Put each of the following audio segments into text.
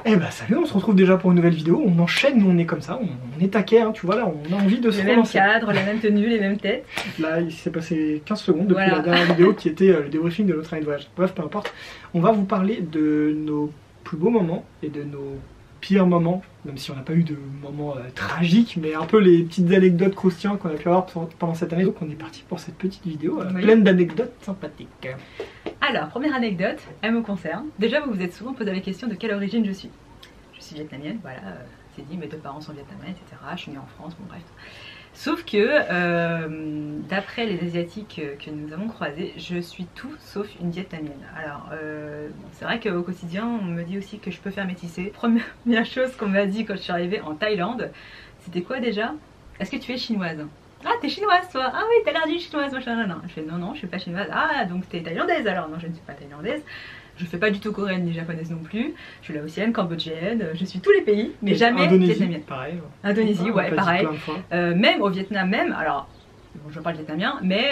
Eh bah salut, on se retrouve déjà pour une nouvelle vidéo, on enchaîne, nous on est comme ça, on est taquet, hein, tu vois là, on a envie de se relancer. Le même cadre, la même tenue, les mêmes têtes. Là il s'est passé 15 secondes depuis la dernière vidéo qui était le débriefing de notre année de voyage. Bref, peu importe, on va vous parler de nos plus beaux moments et de nos pires moments, même si on n'a pas eu de moments tragiques, mais un peu les petites anecdotes croustillantes qu'on a pu avoir pendant cette année. Donc on est parti pour cette petite vidéo pleine d'anecdotes sympathiques. Alors, première anecdote, elle me concerne. Déjà, vous vous êtes souvent posé la question de quelle origine je suis. Je suis vietnamienne, voilà, c'est dit, mes deux parents sont vietnamiens, etc. Je suis née en France, bon bref. Sauf que, d'après les Asiatiques que nous avons croisés, je suis tout sauf une vietnamienne. Alors, c'est vrai qu'au quotidien, on me dit aussi que je peux faire métisser. Première chose qu'on m'a dit quand je suis arrivée en Thaïlande, c'était quoi déjà? Est-ce que tu es chinoise? Ah, t'es chinoise toi? Ah oui, t'as l'air d'une chinoise, machin, non. Je fais non, je suis pas chinoise. Ah, donc t'es thaïlandaise alors? Non, je ne suis pas thaïlandaise. Je fais pas du tout coréenne ni japonaise non plus. Je suis laotienne, cambodgienne, je suis tous les pays, mais jamais vietnamienne. Pareil. Indonésie, ouais, pareil. Même au Vietnam même, alors, bon, je parle vietnamien, mais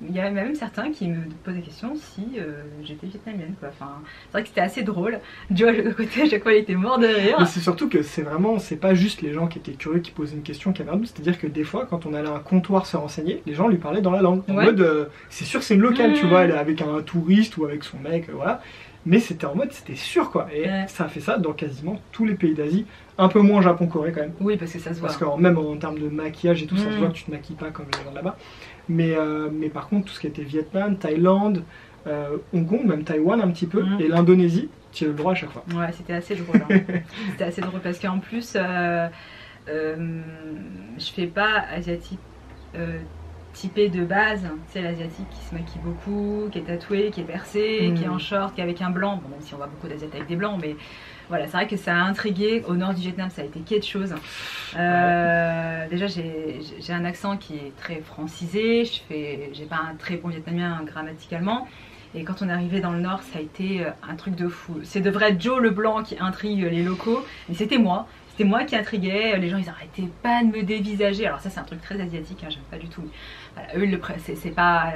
il y a même certains qui me posent la question si j'étais vietnamienne, quoi. Enfin, c'est vrai que c'était assez drôle. Joe, de côté, à chaque fois, il était mort de rire. Mais c'est surtout que c'est vraiment, c'est pas juste les gens qui étaient curieux qui posaient une question qui avaient un doute, c'est-à-dire que des fois, quand on allait à un comptoir se renseigner, les gens lui parlaient dans la langue. En mode, c'est sûr que c'est une locale, tu vois, elle est avec un touriste ou avec son mec, voilà. Mais c'était en mode, c'était sûr, quoi. Et ça a fait ça dans quasiment tous les pays d'Asie. Un peu moins Japon-Corée quand même. Oui, parce que ça se voit. Parce que même en termes de maquillage et tout, ça se voit que tu te maquilles pas comme les gens là-bas. Mais par contre, tout ce qui était Vietnam, Thaïlande, Hong Kong, même Taïwan un petit peu, et l'Indonésie, tu as le droit à chaque fois. Ouais, c'était assez drôle. Hein. C'était assez drôle parce qu'en plus, je fais pas asiatique typé de base. C'est l'asiatique qui se maquille beaucoup, qui est tatoué, qui est percé, qui est en short, qui est avec un blanc. Bon, même si on voit beaucoup d'asiates avec des blancs, mais voilà, c'est vrai que ça a intrigué. Au nord du Vietnam, ça a été quelque chose. Déjà, j'ai un accent qui est très francisé. J'ai pas un très bon vietnamien grammaticalement. Et quand on est arrivé dans le nord, ça a été un truc de fou. C'est de vrai Joe le blanc qui intrigue les locaux, mais c'était moi. C'était moi qui intriguais, les gens ils arrêtaient pas de me dévisager. Alors ça c'est un truc très asiatique, hein, j'aime pas du tout. Voilà, eux c'est pas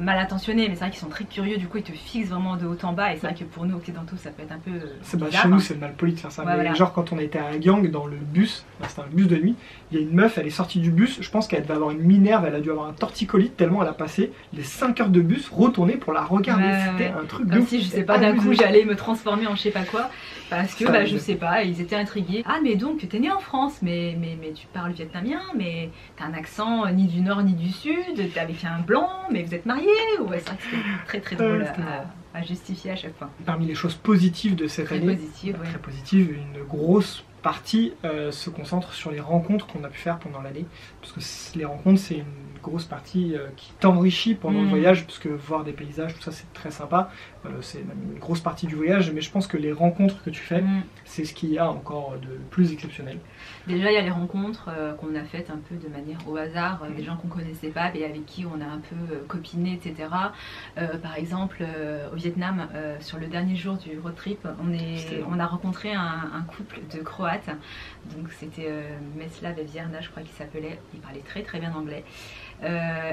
mal intentionné, mais c'est vrai qu'ils sont très curieux, du coup ils te fixent vraiment de haut en bas. Et c'est vrai que pour nous occidentaux ça peut être un peu bizarre, chez nous c'est mal poli de faire ça, mais voilà. Genre quand on était à Gang dans le bus, c'était un bus de nuit, il y a une meuf, elle est sortie du bus, je pense qu'elle devait avoir une minerve, elle a dû avoir un torticolite tellement elle a passé les 5 heures de bus retourner pour la regarder. C'était un truc de comme si je sais pas, d'un coup j'allais me transformer en je sais pas quoi, parce que je sais pas, ils étaient intrigués. Ah mais donc t'es né en France, mais tu parles vietnamien, mais t'as un accent ni du nord ni du sud, t'es avec un blanc, mais vous êtes mariés. Ouais, c'est vrai que c'était très drôle à justifier à chaque fois. Parmi les choses positives de cette année, très positive, une grosse partie se concentre sur les rencontres qu'on a pu faire pendant l'année, parce que les rencontres c'est une grosse partie qui t'enrichit pendant le voyage, parce que voir des paysages, tout ça c'est très sympa, c'est même une grosse partie du voyage, mais je pense que les rencontres que tu fais, c'est ce qu'il y a encore de plus exceptionnel. Déjà il y a les rencontres qu'on a faites un peu de manière au hasard, des gens qu'on connaissait pas et avec qui on a un peu copiné, etc. Par exemple au Vietnam, sur le dernier jour du road trip, on a rencontré un couple de Croates, donc c'était Meslav et Vierna je crois qu'il s'appelait, ils parlaient très bien anglais.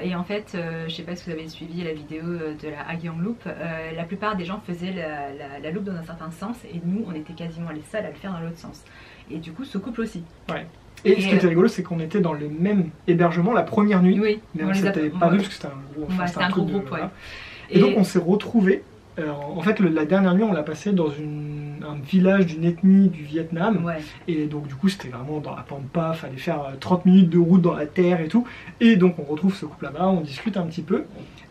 Et en fait, je sais pas si vous avez suivi la vidéo de la Hagyang Loop, la plupart des gens faisaient la loop dans un certain sens et nous on était quasiment les seuls à le faire dans l'autre sens. Et du coup ce couple aussi. Ouais. Et ce qui était rigolo, c'est qu'on était dans le même hébergement la première nuit, mais on ne s'était pas vu parce que c'était un gros groupe. Voilà. Et donc on s'est retrouvés. En fait, la dernière nuit, on l'a passé dans un village d'une ethnie du Vietnam. Et donc, du coup, c'était vraiment dans la pampa. Fallait faire 30 minutes de route dans la terre et tout. Et donc, on retrouve ce couple là-bas, on discute un petit peu.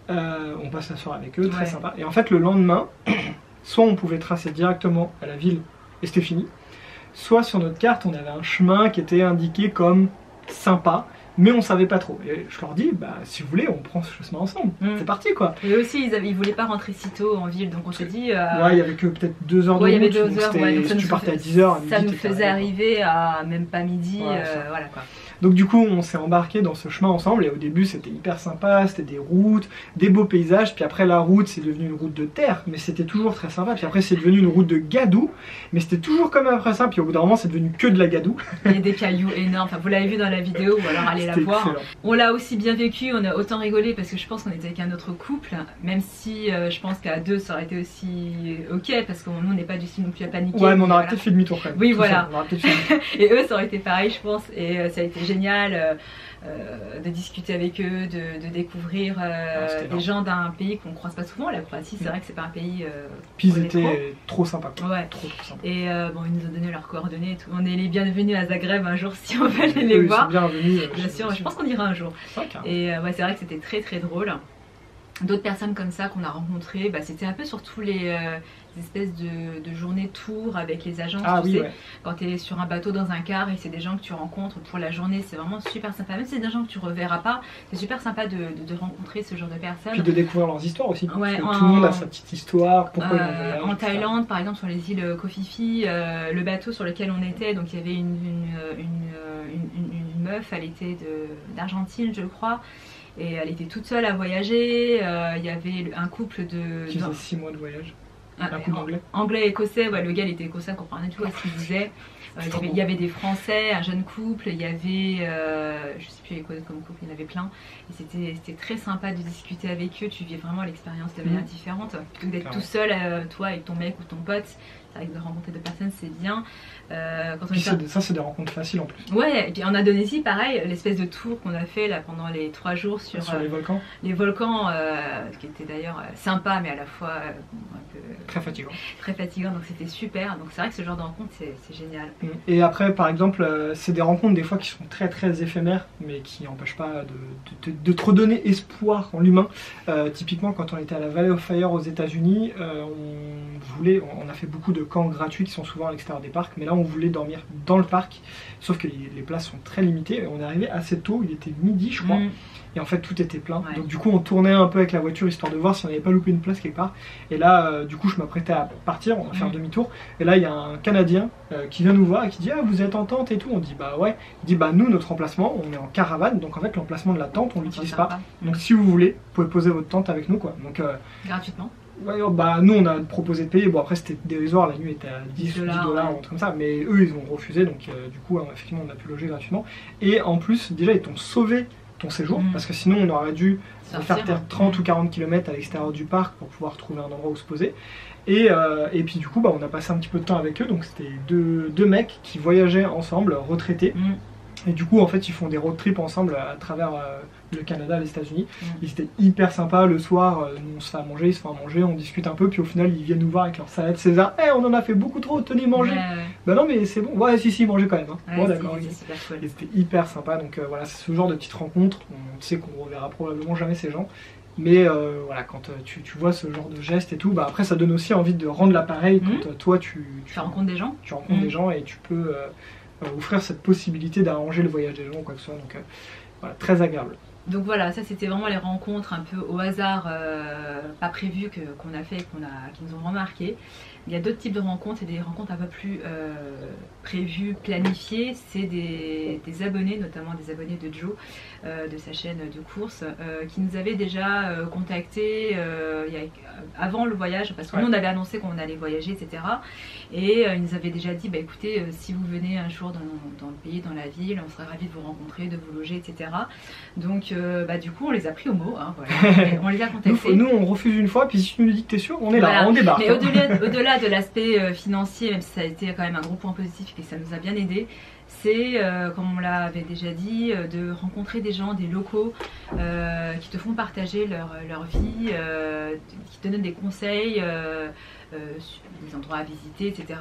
On passe la soirée avec eux, très sympa. Et en fait, le lendemain, soit on pouvait tracer directement à la ville et c'était fini. Soit sur notre carte, on avait un chemin qui était indiqué comme sympa. Mais on savait pas trop. Et je leur dis, bah si vous voulez, on prend ce chemin ensemble. C'est parti quoi. Et aussi, ils voulaient pas rentrer si tôt en ville, donc on s'est dit. Ouais, il y avait que peut-être 2 heures de route. Il y avait 2 heures, donc si tu partais à 10 h, ça nous faisait arriver à même pas midi, voilà quoi. Donc du coup on s'est embarqué dans ce chemin ensemble et au début c'était hyper sympa, c'était des routes, des beaux paysages, puis après la route c'est devenu une route de terre, mais c'était toujours très sympa, puis après c'est devenu une route de gadou, mais c'était toujours comme après ça, puis au bout d'un moment c'est devenu que de la gadoue. Il y a des cailloux énormes, enfin vous l'avez vu dans la vidéo ou alors allez la voir. Excellent. On l'a aussi bien vécu, on a autant rigolé parce que je pense qu'on était avec un autre couple, même si je pense qu'à deux ça aurait été aussi ok parce que nous on n'est pas du style non plus à paniquer. Ouais mais on aurait peut-être fait demi-tour quand même. Oui voilà. Et eux ça aurait été pareil je pense et ça a été génial de discuter avec eux, de découvrir des gens d'un pays qu'on ne croise pas souvent. La Croatie c'est vrai que c'est pas un pays... Puis ils étaient trop sympas. Ouais. Trop sympa. Et bon ils nous ont donné leurs coordonnées et tout. On est les bienvenus à Zagreb un jour si on veut aller les voir. Bienvenus. Bien sûr, je pense qu'on ira un jour. Et ouais, c'est vrai que c'était très très drôle. D'autres personnes comme ça qu'on a rencontrées, bah, c'était un peu surtout les espèces de journées tour avec les agences, tu sais, ouais. Quand tu es sur un bateau dans un car et c'est des gens que tu rencontres pour la journée, c'est vraiment super sympa, même si c'est des gens que tu reverras pas, c'est super sympa de rencontrer ce genre de personnes. Puis de découvrir leurs histoires aussi, ouais, parce que tout le monde a sa petite histoire, pourquoi ils en voyagent, en Thaïlande par exemple sur les îles Koh Phi Phi, le bateau sur lequel on était, donc il y avait une meuf, elle était d'Argentine je crois, et elle était toute seule à voyager, il y avait un couple de... Qui faisait 6 mois de voyage. Un couple anglais. Anglais écossais, ouais, le gars il était écossais, on comprenait tout à ce qu'il disait. Il y avait des Français, un jeune couple, il y avait, je sais plus comme couple, il y en avait plein. Et c'était très sympa de discuter avec eux, tu vis vraiment l'expérience de manière différente. Plutôt que d'être tout seul, toi avec ton mec ou ton pote, c'est vrai que de rencontrer deux personnes c'est bien. Ça c'est des rencontres faciles en plus. Ouais, et puis en Indonésie pareil, l'espèce de tour qu'on a fait là pendant les 3 jours sur les volcans. Les volcans, qui était d'ailleurs sympa mais à la fois un peu... Très fatigant. Très fatigant, donc c'était super. Donc c'est vrai que ce genre de rencontre c'est génial. Et après par exemple, c'est des rencontres des fois qui sont très très éphémères mais qui n'empêchent pas de te redonner espoir en l'humain. Typiquement quand on était à la Valley of Fire aux États-Unis, on a fait beaucoup de camps gratuits qui sont souvent à l'extérieur des parcs, mais là on voulait dormir dans le parc, sauf que les places sont très limitées. On est arrivé assez tôt, il était midi je crois, et en fait tout était plein. Ouais. Donc du coup on tournait un peu avec la voiture histoire de voir si on n'avait pas loupé une place quelque part. Et là du coup je m'apprêtais à partir, on va faire demi-tour, et là il y a un Canadien qui vient nous voir et qui dit ah vous êtes en tente et tout. On dit bah ouais. Il dit bah nous notre emplacement on est en caravane, donc en fait l'emplacement de la tente on l'utilise pas. Donc si vous voulez vous pouvez poser votre tente avec nous quoi. Donc gratuitement. Ouais, bah nous on a proposé de payer, bon après c'était dérisoire, la nuit était à 10 $, ou un truc comme ça, mais eux ils ont refusé, donc du coup effectivement on a pu loger gratuitement. Et en plus déjà ils t'ont sauvé ton séjour, parce que sinon on aurait dû faire 30 ou 40 km à l'extérieur du parc pour pouvoir trouver un endroit où se poser. Et puis du coup bah, on a passé un petit peu de temps avec eux, donc c'était deux mecs qui voyageaient ensemble, retraités. Et du coup en fait ils font des road trips ensemble à travers le Canada, les États-Unis. Et c'était hyper sympa. Le soir on se fait à manger, ils se font à manger, on discute un peu, puis au final ils viennent nous voir avec leur salade César. Eh on en a fait beaucoup trop, tenez mangez. Bah non mais c'est bon, ouais si mangez quand même hein. Bon d'accord, et c'était hyper sympa. Donc voilà, c'est ce genre de petites rencontres, on sait qu'on reverra probablement jamais ces gens. Mais voilà, quand tu vois ce genre de gestes et tout, bah après ça donne aussi envie de rendre l'appareil quand toi tu rencontres des gens. Tu rencontres des gens et tu peux offrir cette possibilité d'arranger le voyage des gens ou quoi que ce soit. Donc voilà, très agréable. Donc voilà, ça c'était vraiment les rencontres un peu au hasard, pas prévues qu'on a fait et qui nous ont remarqué. Il y a d'autres types de rencontres et des rencontres un peu plus prévues, planifiées. C'est des abonnés, notamment des abonnés de Joe, de sa chaîne de course, qui nous avaient déjà contactés avant le voyage, parce que nous on avait annoncé qu'on allait voyager, etc. Et ils nous avaient déjà dit, bah écoutez, si vous venez un jour dans le pays, dans la ville, on serait ravis de vous rencontrer, de vous loger, etc. Donc bah du coup on les a pris au mot, hein, voilà. On les a contactés. Nous on refuse une fois, puis si tu nous dis que t'es sûr, on est là, on débarque. Mais au-delà de l'aspect financier, même si ça a été quand même un gros point positif et que ça nous a bien aidé, c'est, comme on l'avait déjà dit, de rencontrer des gens, des locaux qui te font partager leur vie, qui te donnent des conseils, des endroits à visiter, etc.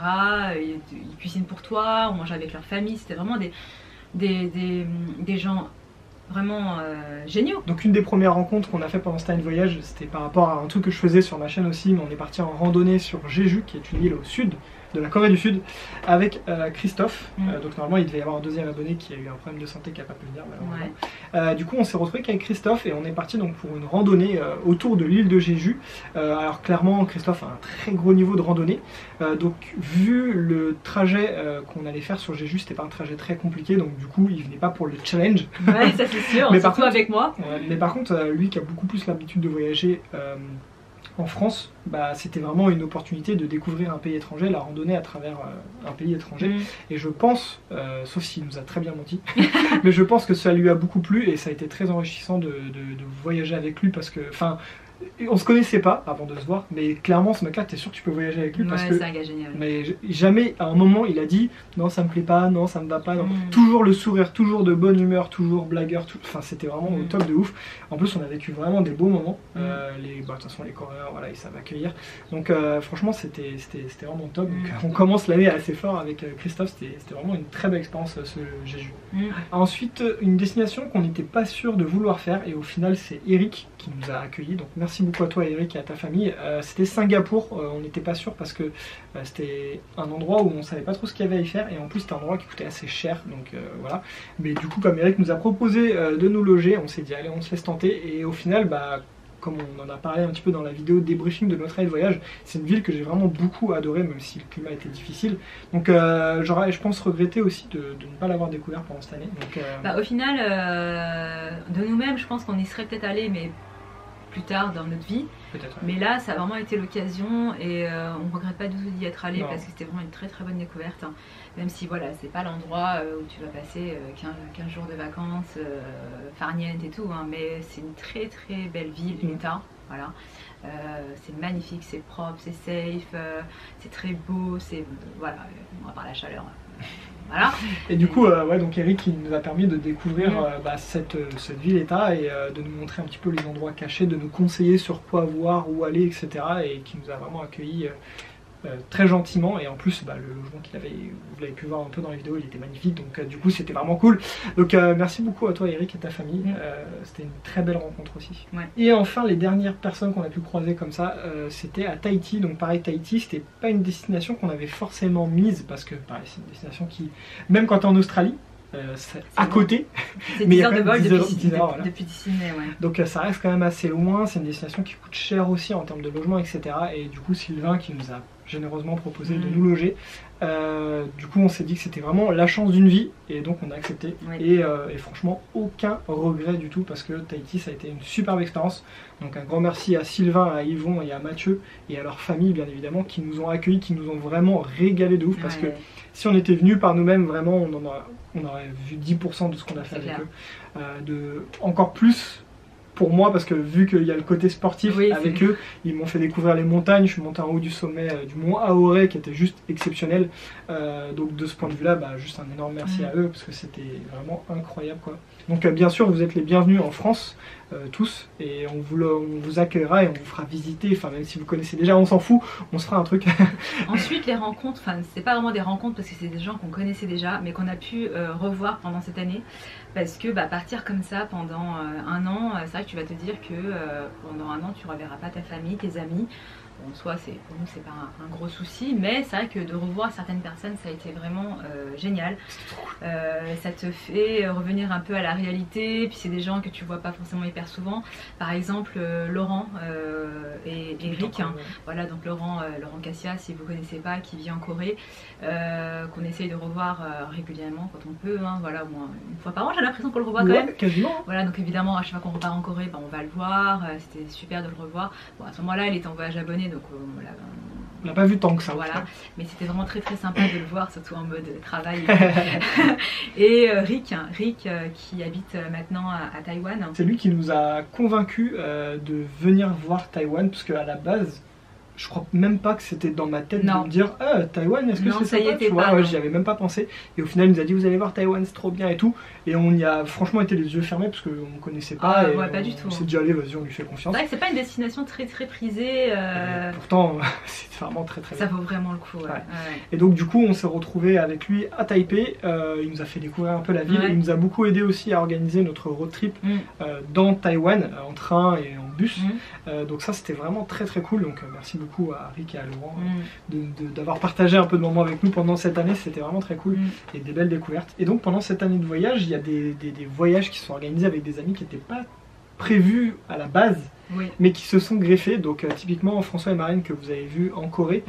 Ils cuisinent pour toi, on mange avec leur famille, c'était vraiment des gens vraiment géniaux. Donc une des premières rencontres qu'on a fait pendant ce time voyage, c'était par rapport à un truc que je faisais sur ma chaîne aussi, mais on est parti en randonnée sur Jeju, qui est une île au sud de la Corée du Sud avec Christophe. Donc normalement il devait y avoir un deuxième abonné qui a eu un problème de santé qui n'a pas pu venir malheureusement. Du coup on s'est retrouvé qu'avec Christophe et on est parti donc pour une randonnée autour de l'île de Jeju. Alors clairement Christophe a un très gros niveau de randonnée. Donc vu le trajet qu'on allait faire sur Jeju, c'était pas un trajet très compliqué, donc du coup il venait pas pour le challenge. Ouais, ça c'est sûr, mais surtout avec moi. Mais par contre lui qui a beaucoup plus l'habitude de voyager en France, bah, c'était vraiment une opportunité de découvrir un pays étranger, la randonnée à travers un pays étranger. Et je pense, sauf s'il nous a très bien menti, mais je pense que ça lui a beaucoup plu et ça a été très enrichissant de voyager avec lui parce que, enfin, on se connaissait pas avant de se voir, mais clairement ce mec-là, t'es sûr que tu peux voyager avec lui parce que c'est un gars génial. Mais jamais à un moment il a dit non ça me plaît pas, non ça me va pas, non. Toujours le sourire, toujours de bonne humeur, toujours blagueur, enfin c'était vraiment au top de ouf. En plus on a vécu vraiment des beaux moments. De toute façon les Coréens voilà ils savent accueillir. Donc franchement c'était vraiment top. Donc, on commence l'année assez fort avec Christophe, c'était vraiment une très belle expérience ce Jeju. Ensuite une destination qu'on n'était pas sûr de vouloir faire et au final c'est Eric qui nous a accueillis. Donc merci beaucoup à toi Eric et à ta famille. C'était Singapour, on n'était pas sûr parce que c'était un endroit où on savait pas trop ce qu'il y avait à y faire et en plus c'était un endroit qui coûtait assez cher donc voilà. Mais du coup comme Eric nous a proposé de nous loger, on s'est dit allez on se laisse tenter et au final bah comme on en a parlé un petit peu dans la vidéo débriefing de notre année de voyage, c'est une ville que j'ai vraiment beaucoup adoré même si le climat était difficile. Donc j'aurais je pense regretté aussi de ne pas l'avoir découvert pendant cette année. Donc, au final de nous-mêmes je pense qu'on y serait peut-être allé mais plus tard dans notre vie, mais là ça a vraiment été l'occasion et on ne regrette pas du tout d'y être allé parce que c'était vraiment une très très bonne découverte, hein. Même si voilà c'est pas l'endroit où tu vas passer 15 jours de vacances farniente et tout, hein, mais c'est une très très belle ville, Utah, voilà. C'est magnifique, c'est propre, c'est safe, c'est très beau, c'est voilà, à part la chaleur. Voilà. Et du coup, ouais, donc Eric il nous a permis de découvrir cette ville-état et de nous montrer un petit peu les endroits cachés, de nous conseiller sur quoi voir, où aller, etc. Et qui nous a vraiment accueillis très gentiment. Et en plus, le logement qu'il avait, vous l'avez pu voir un peu dans la vidéo, il était magnifique. Donc du coup, c'était vraiment cool. Donc merci beaucoup à toi Eric et ta famille. C'était une très belle rencontre aussi. Et enfin, les dernières personnes qu'on a pu croiser comme ça, c'était à Tahiti. Donc pareil, Tahiti, c'était pas une destination qu'on avait forcément mise parce que pareil, c'est une destination qui, même quand tu es en Australie, c'est à côté, c'est 10 heures de vol depuis Sydney, ouais. Donc ça reste quand même assez loin, c'est une destination qui coûte cher aussi en termes de logement, etc. Et du coup Sylvain qui nous a généreusement proposé de nous loger, du coup on s'est dit que c'était vraiment la chance d'une vie et donc on a accepté. Et franchement aucun regret du tout parce que Tahiti ça a été une superbe expérience. Donc un grand merci à Sylvain, à Yvon et à Mathieu et à leur famille bien évidemment qui nous ont accueillis, qui nous ont vraiment régalé de ouf parce que si on était venu par nous-mêmes vraiment on aurait vu 10% de ce qu'on a fait avec eux. Encore plus pour moi parce que vu qu'il y a le côté sportif avec eux, ils m'ont fait découvrir les montagnes, je suis monté en haut du sommet du mont Aoré qui était juste exceptionnel, donc de ce point de vue là juste un énorme merci à eux parce que c'était vraiment incroyable quoi. Donc bien sûr vous êtes les bienvenus en France tous et on vous accueillera et on vous fera visiter, enfin même si vous connaissez déjà on s'en fout, on se fera un truc. Ensuite les rencontres, enfin c'est pas vraiment des rencontres parce que c'est des gens qu'on connaissait déjà mais qu'on a pu revoir pendant cette année parce que partir comme ça pendant un an, c'est vrai que tu vas te dire que pendant un an tu reverras pas ta famille, tes amis. Bon, soit pour nous c'est pas un gros souci, mais c'est vrai que de revoir certaines personnes ça a été vraiment génial. Ça te fait revenir un peu à la réalité, puis c'est des gens que tu vois pas forcément hyper souvent. Par exemple Laurent et Eric, voilà donc Laurent Cassia si vous connaissez pas, qui vit en Corée, qu'on essaye de revoir régulièrement quand on peut, hein, voilà au moins une fois par an j'ai l'impression qu'on le revoit quand même. Quasiment. Voilà donc évidemment à chaque fois qu'on repart en Corée on va le voir, c'était super de le revoir. Bon à ce moment là il était en voyage abonné donc on l'a pas vu tant que ça. Voilà, mais c'était vraiment très très sympa de le voir, surtout en mode travail. Et Rick qui habite maintenant à Taïwan. C'est lui qui nous a convaincus de venir voir Taïwan, parce qu'à la base, je crois même pas que c'était dans ma tête de me dire Taïwan, est-ce que c'est sympa, tu vois, j'y avais même pas pensé. Et au final, il nous a dit vous allez voir Taïwan, c'est trop bien et tout. Et on y a franchement été les yeux fermés parce qu'on connaissait pas. Et pas du tout. On s'est dit allez, vas-y, on lui fait confiance. C'est vrai que c'est pas une destination très très prisée. Pourtant, c'est vraiment très très bien. Ça vaut vraiment le coup. Et donc du coup, on s'est retrouvé avec lui à Taipei. Il nous a fait découvrir un peu la ville. Il nous a beaucoup aidé aussi à organiser notre road trip dans Taïwan en train et en bus. Donc ça, c'était vraiment très très cool. Donc merci beaucoup beaucoup à Rick et à Laurent d'avoir partagé un peu de moments avec nous pendant cette année, c'était vraiment très cool et des belles découvertes. Et donc pendant cette année de voyage, il y a des voyages qui sont organisés avec des amis qui n'étaient pas prévus à la base, mais qui se sont greffés. Donc typiquement François et Marine que vous avez vu en Corée,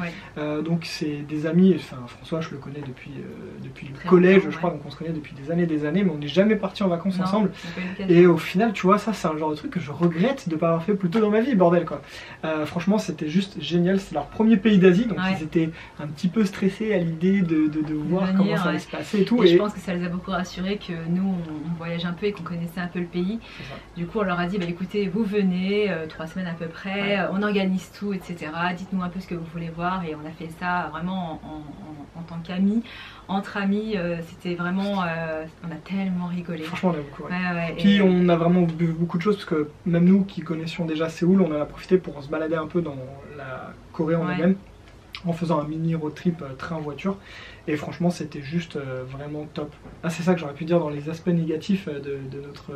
donc c'est des amis, enfin François je le connais depuis le collège je crois, donc on se connaît depuis des années, mais on n'est jamais partis en vacances ensemble, et au final tu vois, ça c'est un genre de truc que je regrette de ne pas avoir fait plus tôt dans ma vie, bordel quoi. Franchement c'était juste génial, c'est leur premier pays d'Asie, donc ils étaient un petit peu stressés à l'idée de voir comment ça allait se passer et tout, et je pense que ça les a beaucoup rassurés que nous on voyage un peu et qu'on connaissait un peu le pays. Du coup on leur a dit bah écoutez, vous venez 3 semaines à peu près, on organise tout, etc. Dites-nous un peu ce que vous voulez voir, et on a fait ça vraiment en tant qu'amis, entre amis. C'était vraiment, on a tellement rigolé. Franchement on a beaucoup Puis on a vraiment vu beaucoup de choses, parce que même nous qui connaissions déjà Séoul, on en a profité pour se balader un peu dans la Corée en elle-même, en faisant un mini road trip train-voiture, et franchement c'était juste vraiment top. Ah, c'est ça que j'aurais pu dire dans les aspects négatifs de notre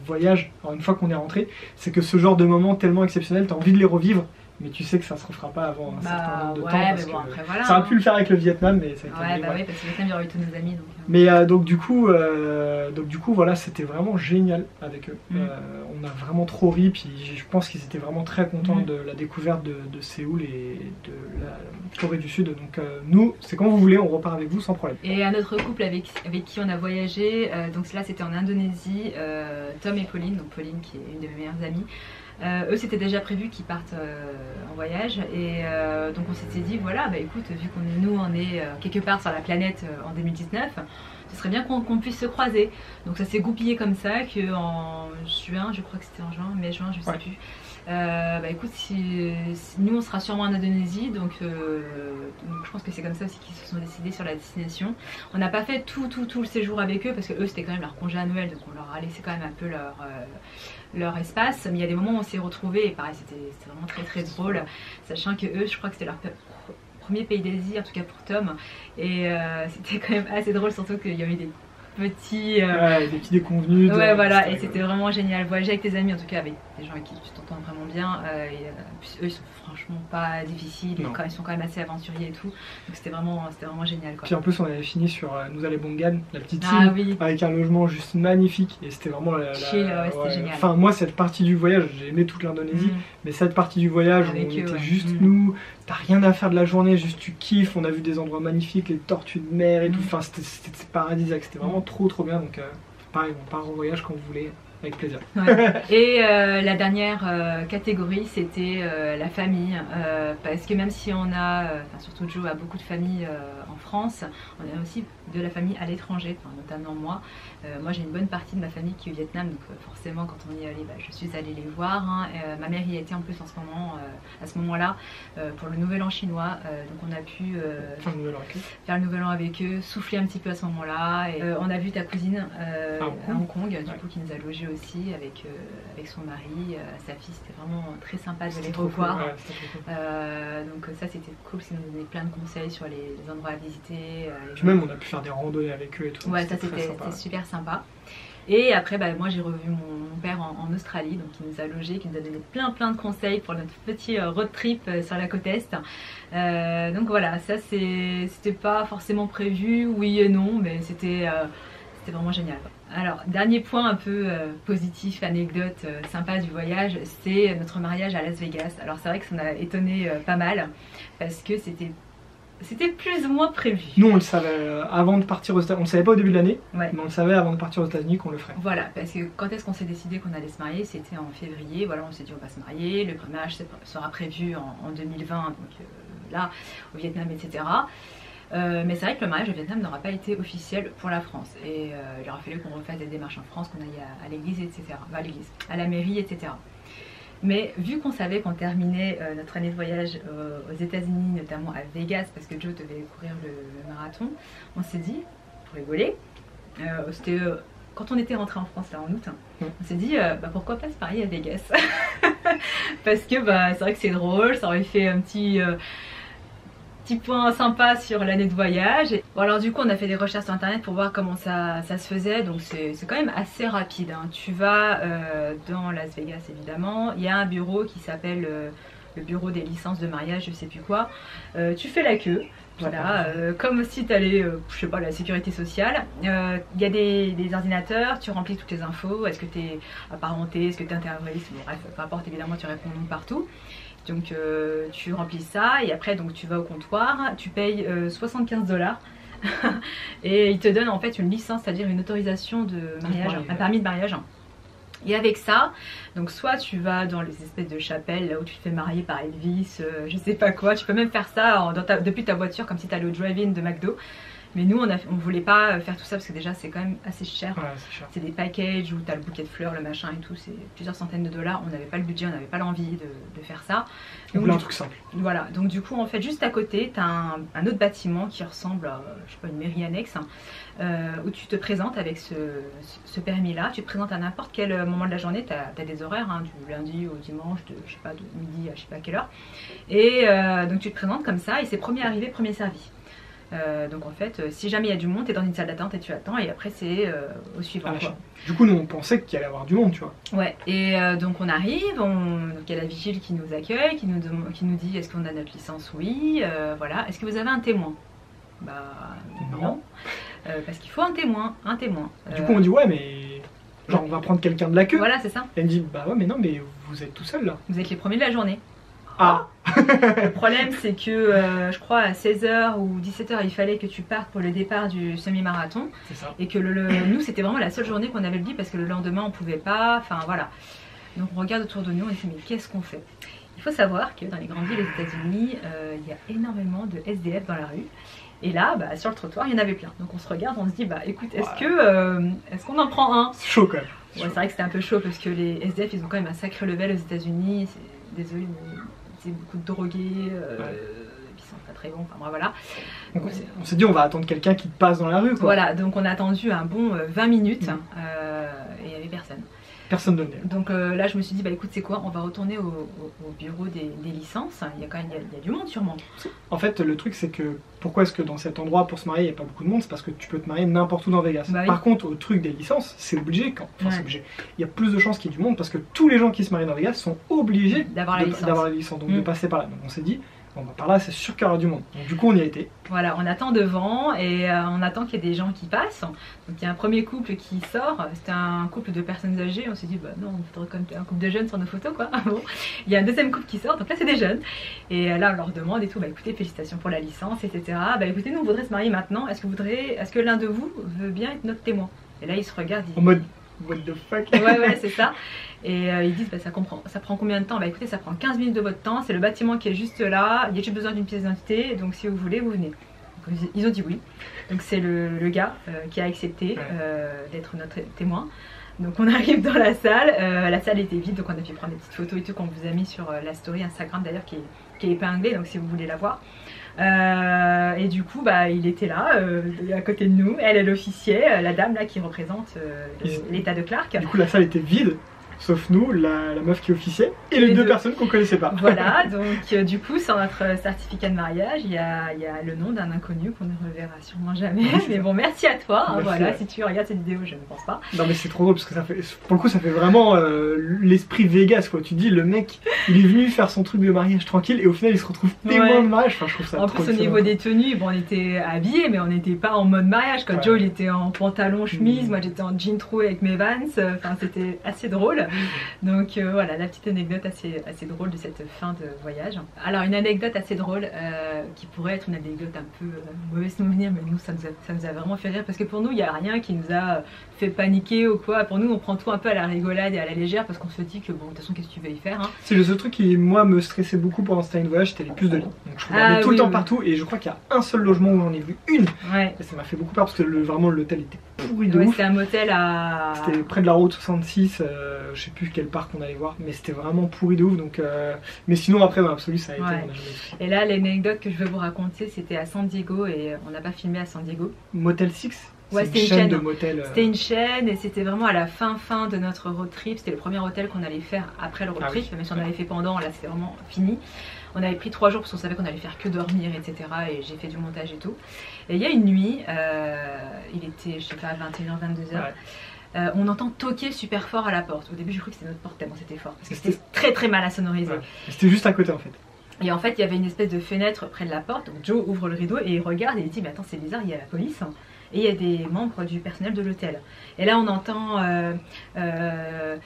voyage, alors une fois qu'on est rentré, c'est que ce genre de moments tellement exceptionnels, t'as envie de les revivre, mais tu sais que ça se refera pas avant un certain nombre de temps, parce que après, voilà, ça aurait pu le faire avec le Vietnam, mais ça a été oui, parce que le Vietnam il y aurait eu tous nos amis donc... Mais donc du coup voilà, c'était vraiment génial avec eux. On a vraiment trop ri, puis je pense qu'ils étaient vraiment très contents de la découverte de Séoul et de la Corée du Sud. Donc nous, c'est quand vous voulez, on repart avec vous sans problème. Et un autre couple avec qui on a voyagé, donc là c'était en Indonésie, Tom et Pauline, donc Pauline qui est une de mes meilleures amies. Eux c'était déjà prévu qu'ils partent en voyage, et donc on s'était dit voilà, bah écoute, vu on est quelque part sur la planète en 2019, ce serait bien qu'on puisse se croiser. Donc ça s'est goupillé comme ça qu'en juin, je crois que c'était en juin, mai-juin, je sais plus. Bah écoute, nous on sera sûrement en Indonésie, donc je pense que c'est comme ça aussi qu'ils se sont décidés sur la destination. On n'a pas fait tout le séjour avec eux, parce que eux c'était quand même leur congé à Noël, donc on leur a laissé quand même un peu leur espace, mais il y a des moments où on s'est retrouvés, et pareil c'était vraiment très drôle, sachant que eux, je crois que c'était leur premier pays d'Asie, en tout cas pour Tom, et c'était quand même assez drôle, surtout qu'il y avait des petits des petits déconvenus voilà, et c'était vraiment génial. Voyager avec tes amis, en tout cas avec des gens avec qui tu t'entends vraiment bien, puis eux ils sont franchement pas difficiles, ils sont quand même assez aventuriers et tout, donc c'était vraiment génial quoi. Puis en plus on avait fini sur Nusa Lembongan, la petite île, avec un logement juste magnifique, et c'était vraiment c'était génial. Enfin moi cette partie du voyage, j'ai aimé toute l'Indonésie, mais cette partie du voyage où on était juste nous, t'as rien à faire de la journée, juste tu kiffes, on a vu des endroits magnifiques, les tortues de mer et tout, enfin c'était paradisiaque, c'était vraiment trop bien, donc pareil, on part en voyage quand vous voulez, avec plaisir. Et la dernière catégorie c'était la famille, parce que même si on a, surtout Joe a beaucoup de familles en France, on a aussi de la famille à l'étranger, notamment moi. Moi j'ai une bonne partie de ma famille qui est au Vietnam, donc forcément quand on y est allé, je suis allée les voir. Ma mère y était en plus à ce moment-là, pour le Nouvel An chinois, donc on a pu faire le Nouvel An avec eux, souffler un petit peu à ce moment-là. On a vu ta cousine à Hong Kong, du coup qui nous a logés aussi avec son mari, sa fille, c'était vraiment très sympa de les revoir. Donc ça c'était cool, ça nous donnait plein de conseils sur les endroits à visiter. Puis même on a pu faire des randonnées avec eux et tout. Ouais, ça c'était super sympa. Et après moi j'ai revu mon père en Australie, donc il nous a logés, qui nous a donné plein de conseils pour notre petit road trip sur la côte est. Donc voilà, ça c'était pas forcément prévu, oui et non, mais c'était vraiment génial. Alors, dernier point un peu positif, anecdote sympa du voyage, c'est notre mariage à Las Vegas. Alors c'est vrai que ça m'a étonné pas mal, parce que c'était plus ou moins prévu. Nous on le savait avant de partir aux États-Unis, on le savait pas au début de l'année, mais on le savait avant de partir aux États-Unis qu'on le ferait. Voilà, parce que quand est-ce qu'on s'est décidé qu'on allait se marier? C'était en février, voilà, on s'est dit on va se marier, le mariage sera prévu en 2020, donc là, au Vietnam, etc. Mais c'est vrai que le mariage au Vietnam n'aura pas été officiel pour la France, et il aura fallu qu'on refasse des démarches en France, qu'on aille à l'église, etc. À la mairie, etc. Mais vu qu'on savait qu'on terminait notre année de voyage aux États-Unis, notamment à Vegas, parce que Joe devait courir le marathon, on s'est dit, pour rigoler, c'était quand on était rentré en France là en août, on s'est dit pourquoi pas se marier à Vegas. Parce que c'est vrai que c'est drôle, ça aurait fait un petit point sympa sur l'année de voyage. Bon, alors du coup on a fait des recherches sur internet pour voir comment ça se faisait, donc c'est quand même assez rapide, hein. Tu vas dans Las Vegas évidemment, il y a un bureau qui s'appelle le bureau des licences de mariage, je sais plus quoi. Tu fais la queue. Voilà, comme si tu allais, je sais pas, la sécurité sociale. Il y a des ordinateurs, tu remplis toutes les infos. Est-ce que tu es apparenté, est-ce que tu es interveniste, bon, bref, peu importe, évidemment, tu réponds non partout. Donc tu remplis ça et après donc tu vas au comptoir, tu payes 75 $. Et ils te donnent en fait une licence, c'est-à-dire une autorisation de mariage, un permis de mariage. Et avec ça, donc soit tu vas dans les espèces de chapelles là où tu te fais marier par Elvis, je sais pas quoi, tu peux même faire ça depuis ta voiture comme si tu allais au drive-in de McDo. Mais nous on voulait pas faire tout ça parce que déjà c'est quand même assez cher. Ouais, c'est cher. C'est des packages où tu as le bouquet de fleurs, le machin et tout, c'est plusieurs centaines de $. On n'avait pas le budget, on n'avait pas l'envie de faire ça. On voulait un truc simple. Voilà, donc du coup en fait juste à côté tu as un autre bâtiment qui ressemble à je sais pas, une mairie annexe où tu te présentes avec ce permis là. Tu te présentes à n'importe quel moment de la journée, tu as des horaires hein, du lundi au dimanche, je sais pas, de midi à je sais pas quelle heure. Et donc tu te présentes comme ça et c'est premier arrivé, premier servi. Donc en fait, si jamais il y a du monde, tu es dans une salle d'attente et tu attends et après c'est au suivant. Du coup, nous on pensait qu'il allait y avoir du monde, tu vois. Ouais, et donc on arrive, donc il y a la vigile qui nous accueille, qui nous dit est-ce qu'on a notre licence? Oui, voilà. Est-ce que vous avez un témoin? Bah non. Parce qu'il faut un témoin, Du coup on dit ouais mais genre on va prendre quelqu'un de la queue. Voilà, c'est ça. Et elle me dit bah ouais mais non mais vous êtes tout seul là. Vous êtes les premiers de la journée. Ah. Le problème c'est que je crois à 16h ou 17h il fallait que tu partes pour le départ du semi-marathon. C'est ça. Et que nous c'était vraiment la seule journée qu'on avait le dit parce que le lendemain on pouvait pas, enfin voilà. Donc on regarde autour de nous, on dit mais qu'est-ce qu'on fait? Il faut savoir que dans les grandes villes des États-Unis, il y a énormément de SDF dans la rue. Et là, bah, sur le trottoir, il y en avait plein. Donc on se regarde, on se dit, bah écoute, est-ce qu'on en prend un? C'est chaud quand même. Ouais, c'est vrai que c'était un peu chaud parce que les SDF, ils ont quand même un sacré level aux États-Unis. Désolé, mais c'est beaucoup de drogués, ils sont pas très bons, enfin bref, voilà. Donc, on s'est dit, on va attendre quelqu'un qui passe dans la rue, quoi. Voilà, donc on a attendu un bon 20 minutes et il n'y avait personne. Personne ne venait. Donc là, je me suis dit, bah écoute, c'est quoi? On va retourner au bureau des licences. Il y a quand même il y a du monde sûrement. En fait, le truc, c'est que pourquoi est-ce que dans cet endroit pour se marier, il n'y a pas beaucoup de monde? C'est parce que tu peux te marier n'importe où dans Vegas. Bah, oui. Par contre, au truc des licences, c'est obligé. C'est obligé. Il y a plus de chances qu'il y ait du monde parce que tous les gens qui se marient dans Vegas sont obligés d'avoir la licence. Donc de passer par là. Donc on s'est dit, bon, bah, par là, c'est sûr qu'il y aura du monde. Donc du coup, on y a été. Voilà, on attend devant et on attend qu'il y ait des gens qui passent. Donc il y a un premier couple qui sort. C'était un couple de personnes âgées. On s'est dit, bah non, on faudrait comme un couple de jeunes sur nos photos, quoi. Bon. Il y a un deuxième couple qui sort. Donc là, c'est des jeunes. Et là, on leur demande et tout. Bah écoutez, félicitations pour la licence, etc. Bah écoutez, nous, on voudrait se marier maintenant. Est-ce que l'un de vous veut bien être notre témoin? Et là, ils se regardent. En mode, what the fuck? Ouais, c'est ça. Et ils disent, bah, ça prend combien de temps? Bah écoutez, ça prend 15 minutes de votre temps, c'est le bâtiment qui est juste là, il y a juste besoin d'une pièce d'identité, donc si vous voulez, vous venez. Donc, ils ont dit oui. Donc c'est le gars qui a accepté d'être notre témoin. Donc on arrive dans la salle était vide, donc on a pu prendre des petites photos et tout qu'on vous a mis sur la story Instagram d'ailleurs qui est épinglée, donc si vous voulez la voir. Et du coup bah il était là à côté de nous, elle l'officier, la dame là qui représente l'état de Clark. Du coup la salle était vide, sauf nous, la meuf qui officiait et les deux personnes qu'on connaissait pas. Voilà, donc du coup sur notre certificat de mariage il y a le nom d'un inconnu qu'on ne reverra sûrement jamais. Mais bon, merci à toi, hein, voilà, si tu regardes cette vidéo, je ne pense pas. Non mais c'est trop drôle parce que ça fait, pour le coup ça fait vraiment l'esprit Vegas quoi. Tu dis le mec il est venu faire son truc de mariage tranquille et au final il se retrouve témoin de mariage. Enfin, je trouve ça en trop plus au niveau des tenues, bon, on était habillés mais on n'était pas en mode mariage. Quand Joe il était en pantalon chemise, moi j'étais en jean troué avec mes Vans, enfin c'était assez drôle. Donc voilà la petite anecdote assez drôle de cette fin de voyage. Alors une anecdote assez drôle qui pourrait être une anecdote un peu mauvais souvenir, mais nous ça nous a vraiment fait rire parce que pour nous il n'y a rien qui nous a fait paniquer ou quoi. Pour nous on prend tout un peu à la rigolade et à la légère parce qu'on se dit que bon de toute façon qu'est-ce que tu veux y faire hein. C'est le seul truc qui moi me stressait beaucoup pendant ce time de voyage, c'était les puces de lit. Donc je regardais tout le temps partout et je crois qu'il y a un seul logement où j'en ai vu une. Et ça m'a fait beaucoup peur parce que vraiment l'hôtel était pourri de ouf. C'était un motel à... C'était près de la route 66, je sais plus quel parc on allait voir, mais c'était vraiment pourri de ouf. Donc, mais sinon après dans l'absolu ça a été. Et là l'anecdote que je veux vous raconter c'était à San Diego et on n'a pas filmé à San Diego. Motel 6. Ouais, c'était une chaîne de motel. C'était une chaîne et c'était vraiment à la fin de notre road trip. C'était le premier hôtel qu'on allait faire après le road trip, même si on avait fait pendant, là c'était vraiment fini. On avait pris 3 jours parce qu'on savait qu'on allait faire que dormir, etc. Et j'ai fait du montage et tout. Et il y a une nuit, il était, je sais pas, 21h, 22h. on entend toquer super fort à la porte. Au début j'ai cru que c'était notre porte tellement c'était fort, parce que c'était très très mal à sonoriser. Ouais. C'était juste à côté en fait. Et en fait il y avait une espèce de fenêtre près de la porte, donc Joe ouvre le rideau et il regarde et il dit mais attends c'est bizarre, il y a la police et il y a des membres du personnel de l'hôtel. Et là on entend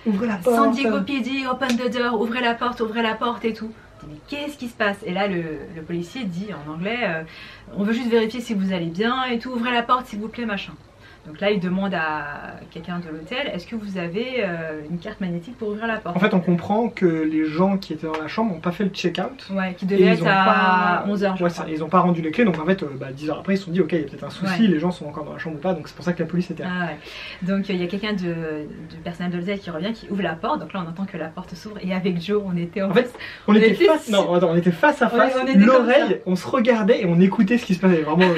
ouvrez la porte, San Diego PD, open the door, ouvrez la porte et tout. Mais qu'est-ce qui se passe? Et là le policier dit en anglais on veut juste vérifier si vous allez bien et tout, ouvrez la porte s'il vous plaît machin. Donc là il demande à quelqu'un de l'hôtel, est-ce que vous avez une carte magnétique pour ouvrir la porte? En fait on comprend que les gens qui étaient dans la chambre n'ont pas fait le check-out. Ouais, qui devait être à 11h. Ouais, ils n'ont pas rendu les clés, donc en fait 10 heures après ils se sont dit ok il y a peut-être un souci, les gens sont encore dans la chambre ou pas, donc c'est pour ça que la police était là. Ah ouais. Donc il y a quelqu'un du personnel de l'hôtel qui revient, qui ouvre la porte, donc là on entend que la porte s'ouvre et avec Joe on était en fait on était face à face, l'oreille, on se regardait et on écoutait ce qui se passait vraiment.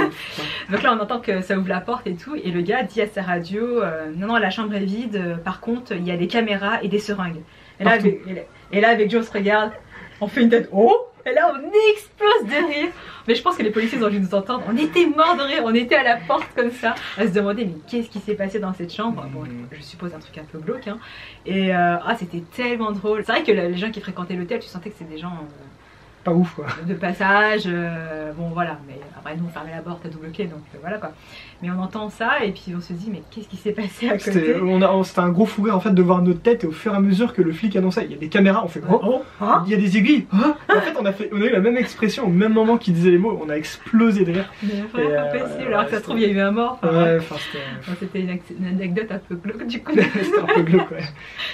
Donc là on entend que ça ouvre la porte et tout, et le gars dit à sa radio non la chambre est vide, par contre il y a des caméras et des seringues. Et là avec Joe on se regarde, on fait une tête oh, et là on explose de rire. Mais je pense que les policiers ont dû nous entendre, on était morts de rire, on était à la porte comme ça à se demander mais qu'est-ce qui s'est passé dans cette chambre. Bon, je suppose un truc un peu glauque hein. Et c'était tellement drôle. C'est vrai que les gens qui fréquentaient l'hôtel, tu sentais que c'est des gens pas ouf quoi. De passage, bon voilà, mais après nous on fermait la porte à double clé, donc voilà quoi. Mais on entend ça et puis on se dit mais qu'est-ce qui s'est passé à côté? C'était un gros fou rire en fait de voir notre tête, et au fur et à mesure que le flic annonçait il y a des caméras, on fait oh, hein, il y a des aiguilles, hein. En fait on a eu la même expression au même moment qu'il disait les mots, on a explosé de rire. Mais vraiment impossible, alors que ça se trouve il y a eu un mort. Ouais, c'était une anecdote un peu glauque du coup. C'était un peu glauque, ouais.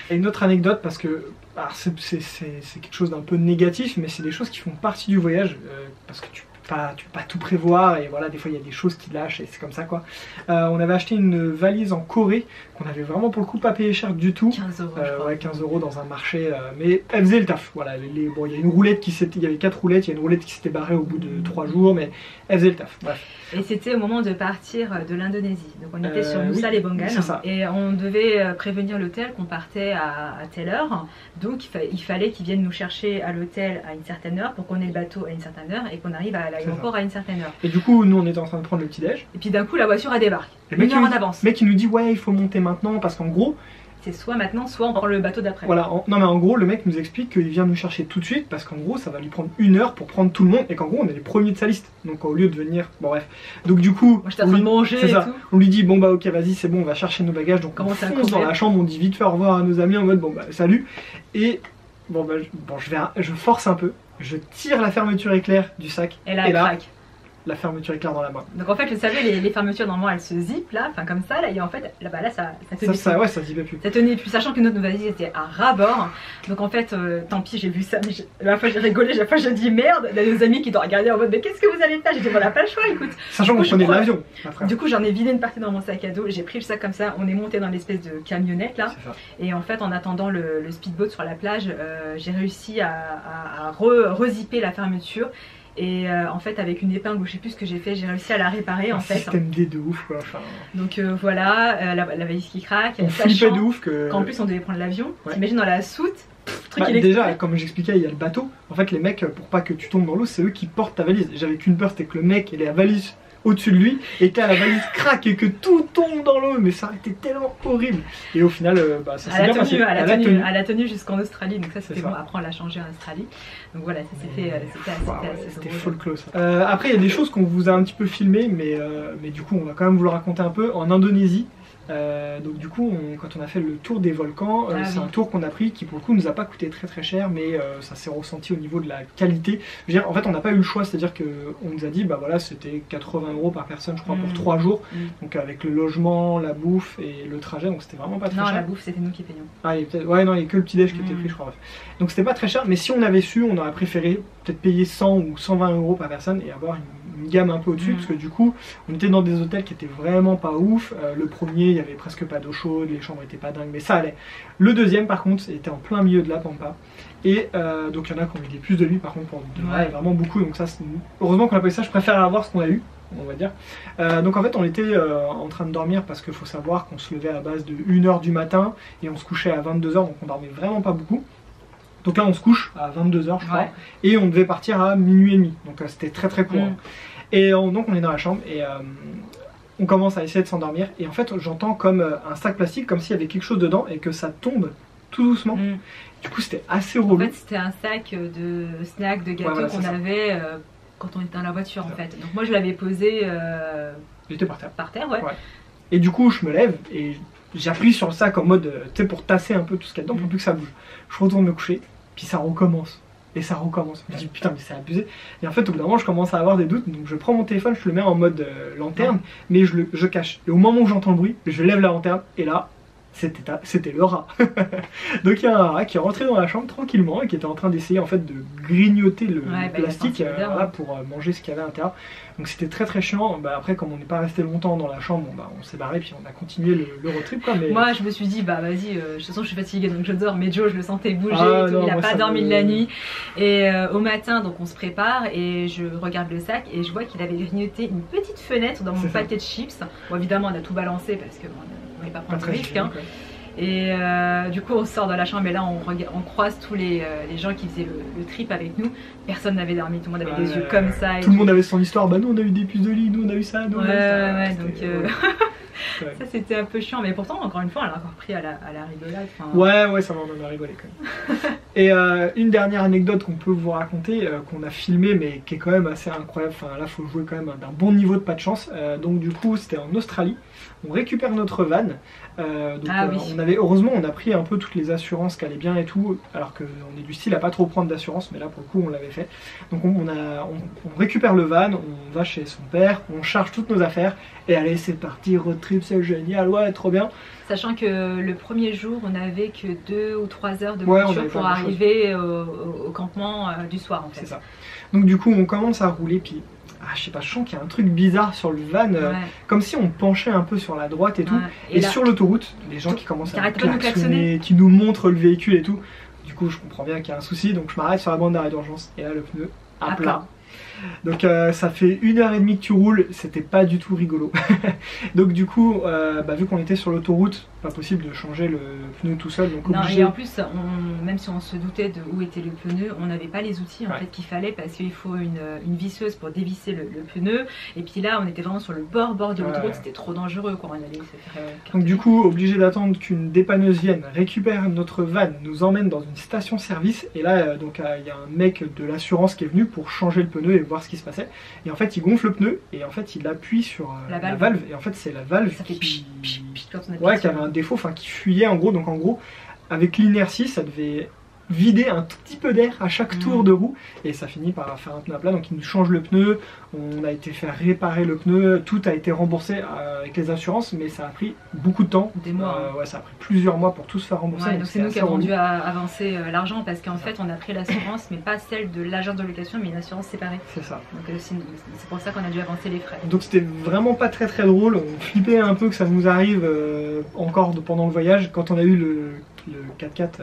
Et une autre anecdote, parce que c'est quelque chose d'un peu négatif, mais c'est des choses qui font partie du voyage, parce que tu peux pas tout prévoir, et voilà, des fois il y a des choses qui lâchent et c'est comme ça quoi. On avait acheté une valise en Corée qu'on avait vraiment pour le coup pas payé cher du tout. 15 €. Ouais, 15 € dans un marché, mais elle faisait le taf. Voilà, bon, il y a une roulette il y avait 4 roulettes, il y a une roulette qui s'était barrée au bout de 3 jours, mais elle faisait le taf. Bref. Et c'était au moment de partir de l'Indonésie. Donc on était sur Nusa Lembongan et on devait prévenir l'hôtel qu'on partait à telle heure. Donc il fallait qu'ils viennent nous chercher à l'hôtel à une certaine heure pour qu'on ait le bateau à une certaine heure et qu'on arrive à l'aéroport à une certaine heure. Et du coup, nous on était en train de prendre le petit-déj. Et puis d'un coup, la voiture elle débarque. Une heure en avance. Le mec il nous dit ouais, il faut monter maintenant parce qu'en gros. C'est soit maintenant, soit on prend le bateau d'après. Voilà, non mais en gros le mec nous explique qu'il vient nous chercher tout de suite parce qu'en gros ça va lui prendre 1 heure pour prendre tout le monde et qu'en gros on est les premiers de sa liste. Donc au lieu de venir, bon bref. Donc du coup, moi j'étais en train de manger et tout. On lui dit bon bah ok vas-y c'est bon, on va chercher nos bagages. Donc on fonce dans la chambre, on dit vite fait au revoir à nos amis en mode bon bah salut. Et bon bah je force un peu, je tire la fermeture éclair du sac et là craque. La fermeture éclair dans la main. Donc en fait, vous savez, les fermetures normalement elles se zippent là, enfin comme ça, là, et en fait là ça tenait plus. Ouais, ça zippait plus. Ça tenait plus, sachant que notre valise était à ras-bord. Donc en fait, tant pis, j'ai vu ça, mais la fois j'ai rigolé, la fois j'ai dit merde, il y a nos amis qui t'ont regardé en mode mais qu'est-ce que vous allez faire? J'ai dit on n'a pas le choix, écoute. Sachant qu'on prenait l'avion. Du coup, j'en ai vidé une partie dans mon sac à dos, j'ai pris le sac comme ça, on est monté dans l'espèce de camionnette là. Et en fait, en attendant le speedboat sur la plage, j'ai réussi à rezipper la fermeture. Et en fait avec une épingle ou je sais plus ce que j'ai fait, j'ai réussi à la réparer en fait. Système D de ouf quoi. Enfin... Donc voilà, la valise qui craque. On flippait de ouf qu'en plus on devait prendre l'avion. T'imagines dans la soute, déjà comme j'expliquais il y a le bateau. En fait les mecs pour pas que tu tombes dans l'eau c'est eux qui portent ta valise. J'avais qu'une peur, c'était que le mec ait la valise au-dessus de lui et que la valise craque et que tout tombe dans l'eau, mais ça a été tellement horrible. Et au final ça s'est bien passé. Elle a tenu jusqu'en Australie, donc ça c'était bon. Après on l'a changé en Australie, donc voilà, ça c'était c'était folklore ça. Après il y a des choses qu'on vous a un petit peu filmé, mais du coup on va quand même vous le raconter un peu. En Indonésie, donc du coup quand on a fait le tour des volcans, c'est un tour qu'on a pris qui pour le coup nous a pas coûté très cher, mais ça s'est ressenti au niveau de la qualité. Je veux dire, en fait on n'a pas eu le choix, c'est à dire qu'on nous a dit bah voilà c'était 80 € par personne je crois pour 3 jours, donc avec le logement, la bouffe et le trajet, donc c'était vraiment pas très cher. Non, la bouffe c'était nous qui payions. Ah ouais non, il y a que le petit déj qui était pris je crois. Donc c'était pas très cher, mais si on avait su on aurait préféré peut-être payer 100 ou 120 € par personne et avoir une gamme un peu au-dessus, parce que du coup on était dans des hôtels qui étaient vraiment pas ouf. Le premier il y avait presque pas d'eau chaude, les chambres étaient pas dingues, mais ça allait. Le deuxième par contre était en plein milieu de la pampa, et donc il y en a qui ont eu des plus de nuit par contre pour vraiment beaucoup, donc ça heureusement qu'on a pas eu ça, je préfère avoir ce qu'on a eu on va dire. Donc en fait on était en train de dormir parce qu'il faut savoir qu'on se levait à base de 1h du matin et on se couchait à 22h, donc on dormait vraiment pas beaucoup. Donc là on se couche à 22h je crois, et on devait partir à minuit et demi, donc c'était très court. Et donc on est dans la chambre et on commence à essayer de s'endormir et en fait j'entends comme un sac plastique, comme s'il y avait quelque chose dedans et que ça tombe tout doucement. Du coup c'était assez relou. En fait c'était un sac de snacks, de gâteaux qu'on avait quand on était dans la voiture en fait. Donc moi je l'avais posé... J'étais par terre. Par terre, ouais. Et du coup je me lève et j'appuie sur le sac en mode, tu sais, pour tasser un peu tout ce qu'il y a dedans pour plus que ça bouge. Je retourne me coucher, puis ça recommence. Et ça recommence. Je me dis putain mais c'est abusé. Et en fait au bout d'un moment je commence à avoir des doutes, donc je prends mon téléphone, je le mets en mode lanterne, mais je cache. Et au moment où j'entends le bruit, je lève la lanterne et là c'était le rat. Donc il y a un rat qui est rentré dans la chambre tranquillement et qui était en train d'essayer en fait de grignoter le plastique pour manger ce qu'il y avait à l'intérieur. Donc c'était très très chiant. Après comme on n'est pas resté longtemps dans la chambre, on s'est barré puis on a continué le road trip quoi. Mais... Moi je me suis dit vas-y, de toute façon je suis fatiguée donc je dors, mais Joe je le sentais bouger, il a pas dormi de la nuit. Et au matin donc on se prépare et je regarde le sac et je vois qu'il avait grignoté une petite fenêtre dans mon pâté de chips. Bon évidemment on a tout balancé parce que on n'est pas prendre de risque. Et du coup on sort de la chambre et là on croise tous les gens qui faisaient le trip avec nous. Personne n'avait dormi, tout le monde avait des yeux comme ça. Tout le monde avait son histoire, nous on a eu des puces de lit, nous on a eu ça, nous on a eu ça. Donc ça c'était un peu chiant, mais pourtant encore une fois on l'a encore pris à la rigolade. Ouais ça on a rigolé quand même. Et une dernière anecdote qu'on peut vous raconter, qu'on a filmé mais qui est quand même assez incroyable, là faut jouer quand même d'un bon niveau de pas de chance. Donc du coup c'était en Australie, on récupère notre van. Heureusement on a pris un peu toutes les assurances qui allaient bien et tout, alors qu'on est du style à pas trop prendre d'assurance, mais là pour le coup on l'avait fait. Donc on récupère le van, on va chez son père, on charge toutes nos affaires et allez c'est parti, road trip c'est génial, ouais trop bien. Sachant que le premier jour on avait que 2 ou 3 heures de voiture pour arriver au campement du soir en fait. C'est ça. Donc du coup on commence à rouler puis... je sais pas, je sens qu'il y a un truc bizarre sur le van, comme si on penchait un peu sur la droite et tout. Et là, sur l'autoroute, les gens qui commencent à klaxonner, qui nous montrent le véhicule et tout. Du coup, je comprends bien qu'il y a un souci, donc je m'arrête sur la bande d'arrêt d'urgence. Et là, le pneu à plat. Donc ça fait 1h30 que tu roules, c'était pas du tout rigolo. Donc du coup, vu qu'on était sur l'autoroute, pas possible de changer le pneu tout seul. Donc obligé... Et en plus, même si on se doutait de où était le pneu, on n'avait pas les outils en fait qu'il fallait parce qu'il faut une visseuse pour dévisser le pneu. Et puis là, on était vraiment sur le bord de l'autoroute, c'était trop dangereux quand on allait se faire donc du coup, obligé d'attendre qu'une dépanneuse vienne, récupère notre van, nous emmène dans une station-service. Et là, il y a un mec de l'assurance qui est venu pour changer le pneu et voir ce qui se passait. Et en fait, il gonfle le pneu et en fait, il appuie sur la valve. Et en fait, c'est la valve qui avait un défaut, qui fuyait en gros. Donc en gros, avec l'inertie, ça devait vider un tout petit peu d'air à chaque tour de roue et ça finit par faire un pneu à plat. Donc ils nous changent le pneu, on a été faire réparer le pneu, tout a été remboursé avec les assurances, mais ça a pris beaucoup de temps. Des mois. Ça a pris plusieurs mois pour tout se faire rembourser. Donc c'est nous qui avons dû avancer l'argent parce qu'en fait on a pris l'assurance mais pas celle de l'agence de location mais une assurance séparée. C'est ça. Donc c'est pour ça qu'on a dû avancer les frais. Donc c'était vraiment pas très drôle, on flippait un peu que ça nous arrive encore pendant le voyage. Quand on a eu le 4x4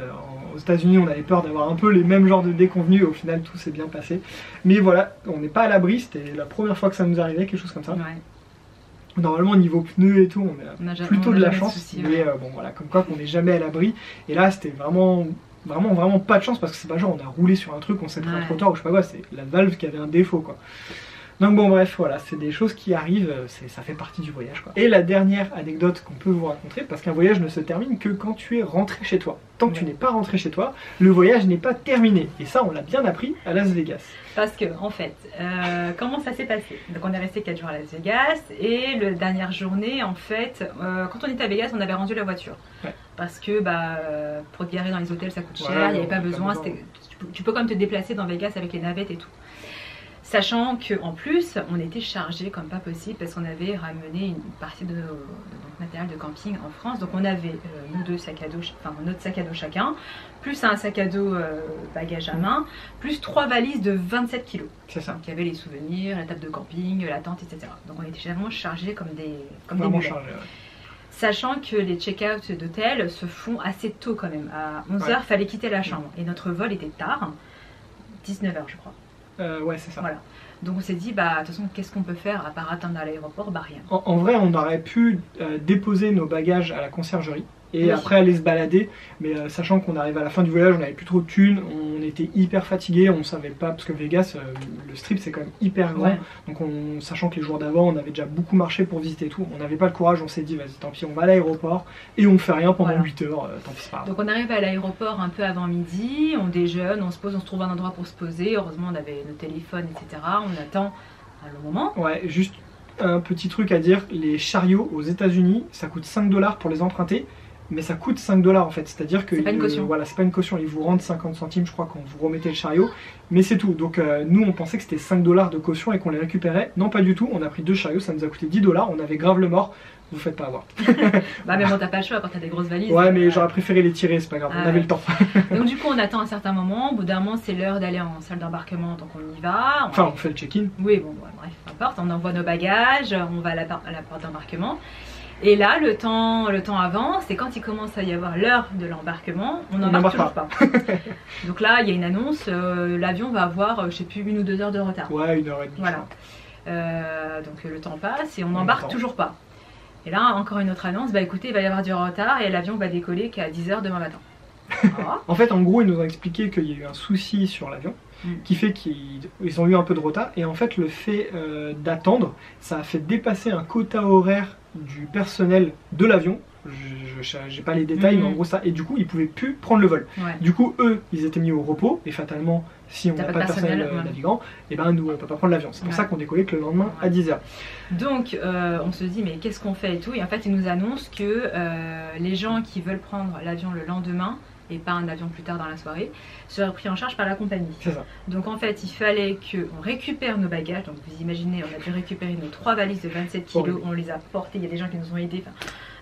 aux États-Unis, on avait peur d'avoir un peu les mêmes genres de déconvenus. Au final, tout s'est bien passé. Mais voilà, on n'est pas à l'abri. C'était la première fois que ça nous arrivait, quelque chose comme ça. Normalement, niveau pneus et tout, on a plutôt de la chance. Mais bon, voilà, comme quoi qu'on n'est jamais à l'abri. Et là, c'était vraiment pas de chance parce que c'est pas genre on a roulé sur un truc, on s'est pris un trottoir ou je sais pas quoi. C'est la valve qui avait un défaut, quoi. Donc bon bref, voilà, c'est des choses qui arrivent, ça fait partie du voyage quoi. Et la dernière anecdote qu'on peut vous raconter, parce qu'un voyage ne se termine que quand tu es rentré chez toi. Tant que tu n'es pas rentré chez toi, le voyage n'est pas terminé. Et ça, on l'a bien appris à Las Vegas. Parce que, en fait, comment ça s'est passé? Donc on est resté 4 jours à Las Vegas, et la dernière journée, en fait, quand on était à Vegas, on avait rendu la voiture. Parce que pour te garer dans les hôtels, ça coûte cher, il n'y avait pas besoin. Tu peux quand même te déplacer dans Vegas avec les navettes et tout. Sachant qu'en plus, on était chargé comme pas possible parce qu'on avait ramené une partie de notre matériel de camping en France. Donc on avait nos 2 sacs à dos, notre sac à dos chacun, plus un sac à dos bagage à main, plus 3 valises de 27 kg. C'est ça. Donc il y avait les souvenirs, la table de camping, la tente, etc. Donc on était vraiment chargés comme des mulets. Sachant que les check-out d'hôtel se font assez tôt quand même. À 11h, il fallait quitter la chambre. Et notre vol était tard, 19h je crois. Ouais, c'est ça. Voilà. Donc on s'est dit, de toute façon, qu'est-ce qu'on peut faire à part attendre à l'aéroport? Rien. En vrai, on aurait pu déposer nos bagages à la conciergerie et après aller se balader, mais sachant qu'on arrive à la fin du voyage, on n'avait plus trop de thunes, on était hyper fatigué, on savait pas, parce que Vegas, le strip c'est quand même hyper grand, donc sachant que les jours d'avant on avait déjà beaucoup marché pour visiter tout, on n'avait pas le courage, on s'est dit vas-y tant pis, on va à l'aéroport et on fait rien pendant 8 heures, tant pis c'est pas grave. Donc on arrive à l'aéroport un peu avant midi, on déjeune, on se pose, on se trouve un endroit pour se poser, heureusement on avait nos téléphones etc, on attend le moment. Ouais, juste un petit truc à dire, les chariots aux États-Unis ça coûte 5 $ pour les emprunter, mais ça coûte 5 $ en fait, c'est-à-dire que c'est pas une caution. Voilà, c'est pas une caution, ils vous rendent 50 centimes je crois quand vous remettez le chariot, mais c'est tout. Donc nous on pensait que c'était 5 $ de caution et qu'on les récupérait, non pas du tout, on a pris 2 chariots, ça nous a coûté 10 $, on avait grave le mort, vous faites pas avoir. Bah mais bon t'as pas le choix quand t'as des grosses valises. Ouais mais j'aurais préféré les tirer, c'est pas grave, on avait le temps. Donc du coup on attend un certain moment, au bout d'un moment c'est l'heure d'aller en salle d'embarquement, donc on y va. On fait le check-in. Oui bon bref, peu importe, on envoie nos bagages, on va à la porte d'embarquement. Et là, le temps avance, et quand il commence à y avoir l'heure de l'embarquement, on n'embarque toujours pas. Donc là, il y a une annonce, l'avion va avoir, je sais plus, 1 ou 2 heures de retard. Ouais, 1 heure et demie. Voilà. Donc le temps passe et on n'embarque toujours pas. Et là, encore une autre annonce, bah écoutez, il va y avoir du retard et l'avion va décoller qu'à 10 h demain matin. En fait, en gros, ils nous ont expliqué qu'il y a eu un souci sur l'avion qui fait qu'ils ont eu un peu de retard. Et en fait, le fait d'attendre, ça a fait dépasser un quota horaire du personnel de l'avion. J'ai pas les détails, mais en gros ça. Et du coup, ils pouvaient plus prendre le vol. Du coup, eux, ils étaient mis au repos. Et fatalement, si on n'a pas de personnel navigant, et ben nous, on peut pas prendre l'avion. C'est pour ça qu'on décollait que le lendemain à 10 h. Donc, on se dit, mais qu'est-ce qu'on fait et tout. Et en fait, ils nous annoncent que les gens qui veulent prendre l'avion le lendemain, et pas un avion plus tard dans la soirée, seraient pris en charge par la compagnie. C'est ça. Donc en fait, il fallait qu'on récupère nos bagages. Donc vous imaginez, on a dû récupérer nos 3 valises de 27 kg, on les a portées, il y a des gens qui nous ont aidés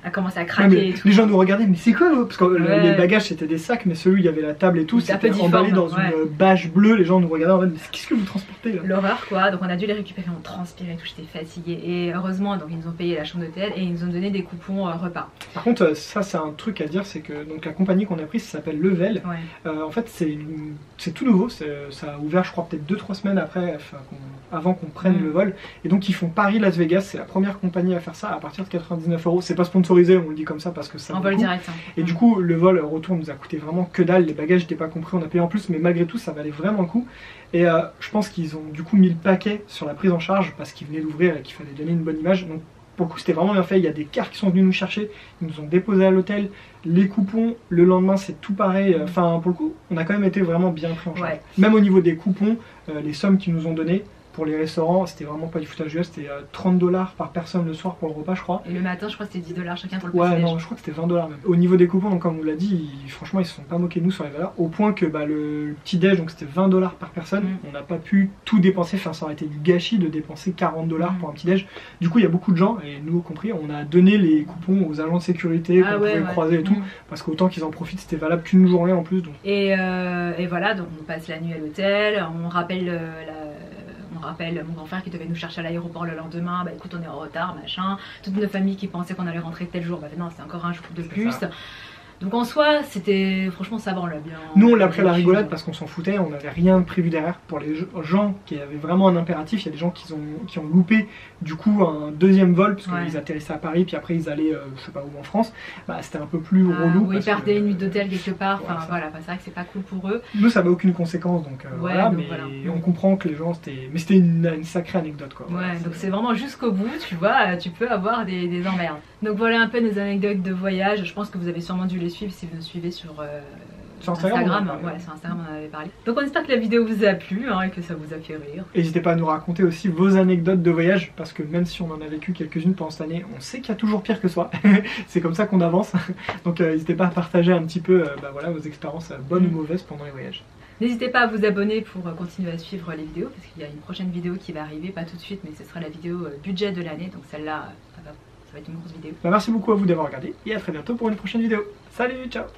à commencer à craquer et tout. Les gens nous regardaient, mais c'est quoi parce que les bagages c'était des sacs, mais celui où il y avait la table et tout, c'était emballé dans une bâche bleue, les gens nous regardaient en mode, mais qu'est-ce que vous transportez là? L'horreur quoi, donc on a dû les récupérer, on transpirait et tout, j'étais fatiguée. Et heureusement, donc ils nous ont payé la chambre d'hôtel et ils nous ont donné des coupons repas. Par contre, ça c'est un truc à dire, c'est que donc, la compagnie qu'on a prise s'appelle Level. En fait, c'est tout nouveau, ça a ouvert je crois peut-être 2-3 semaines après, avant qu'on prenne le vol. Et donc ils font Paris-Las Vegas, c'est la première compagnie à faire ça à partir de 99 €. C'est pas sponsorisé, on le dit comme ça parce que ça en vol direct. Et du coup, le vol retour nous a coûté vraiment que dalle, les bagages n'étaient pas compris, on a payé en plus, mais malgré tout ça valait vraiment le coup. Et je pense qu'ils ont du coup mis le paquet sur la prise en charge parce qu'ils venaient d'ouvrir et qu'il fallait donner une bonne image. Donc pour le coup c'était vraiment bien fait, il y a des cars qui sont venus nous chercher, ils nous ont déposé à l'hôtel, les coupons, le lendemain c'est tout pareil, enfin pour le coup on a quand même été vraiment bien pris en charge. Même au niveau des coupons, les sommes qu'ils nous ont données, pour les restaurants, c'était vraiment pas du foutage de gueule, c'était 30 $ par personne le soir pour le repas, je crois. Et le matin, je crois que c'était 10 $ chacun pour le petit déj. Non, je crois que c'était 20 $ même. Au niveau des coupons, donc, comme on l'a dit, franchement, ils se sont pas moqués de nous sur les valeurs, au point que le petit déj, donc c'était 20 $ par personne. On n'a pas pu tout dépenser, enfin, ça aurait été du gâchis de dépenser 40 $ pour un petit déj. Du coup, il y a beaucoup de gens, et nous compris, on a donné les coupons aux agents de sécurité qu'on pouvait croiser et tout, parce qu'autant qu'ils en profitent, c'était valable qu'une journée en plus. Donc. Et voilà, donc on passe la nuit à l'hôtel, on rappelle mon grand frère qui devait nous chercher à l'aéroport le lendemain, bah écoute on est en retard, machin. Toute nos familles qui pensaient qu'on allait rentrer tel jour, bah non c'est encore un jour de plus. Donc en soi, c'était franchement ça va, on l'a bien. Nous on l'a pris à la rigolade parce qu'on s'en foutait, on n'avait rien prévu derrière. Pour les gens qui avaient vraiment un impératif, il y a des gens qui ont loupé du coup un deuxième vol parce qu'ils atterrissaient à Paris puis après ils allaient je sais pas où en France. Bah, c'était un peu plus relou. Ou ils perdaient une nuit d'hôtel quelque part, enfin voilà, c'est vrai que c'est pas cool pour eux. Nous ça avait aucune conséquence donc voilà, mais on comprend que les gens c'était une sacrée anecdote quoi. Ouais, donc c'est vraiment jusqu'au bout, tu vois, tu peux avoir des emmerdes. Donc voilà un peu nos anecdotes de voyage, je pense que vous avez sûrement dû les suivre si vous nous suivez sur Instagram. Sur Instagram on en avait parlé. Donc on espère que la vidéo vous a plu et que ça vous a fait rire. N'hésitez pas à nous raconter aussi vos anecdotes de voyage parce que même si on en a vécu quelques-unes pendant cette année, on sait qu'il y a toujours pire que soi. C'est comme ça qu'on avance. Donc n'hésitez pas à partager un petit peu vos expériences bonnes ou mauvaises pendant les voyages. N'hésitez pas à vous abonner pour continuer à suivre les vidéos parce qu'il y a une prochaine vidéo qui va arriver, pas tout de suite mais ce sera la vidéo budget de l'année, donc celle-là ça va être une grosse vidéo. Merci beaucoup à vous d'avoir regardé et à très bientôt pour une prochaine vidéo. Salut, ciao!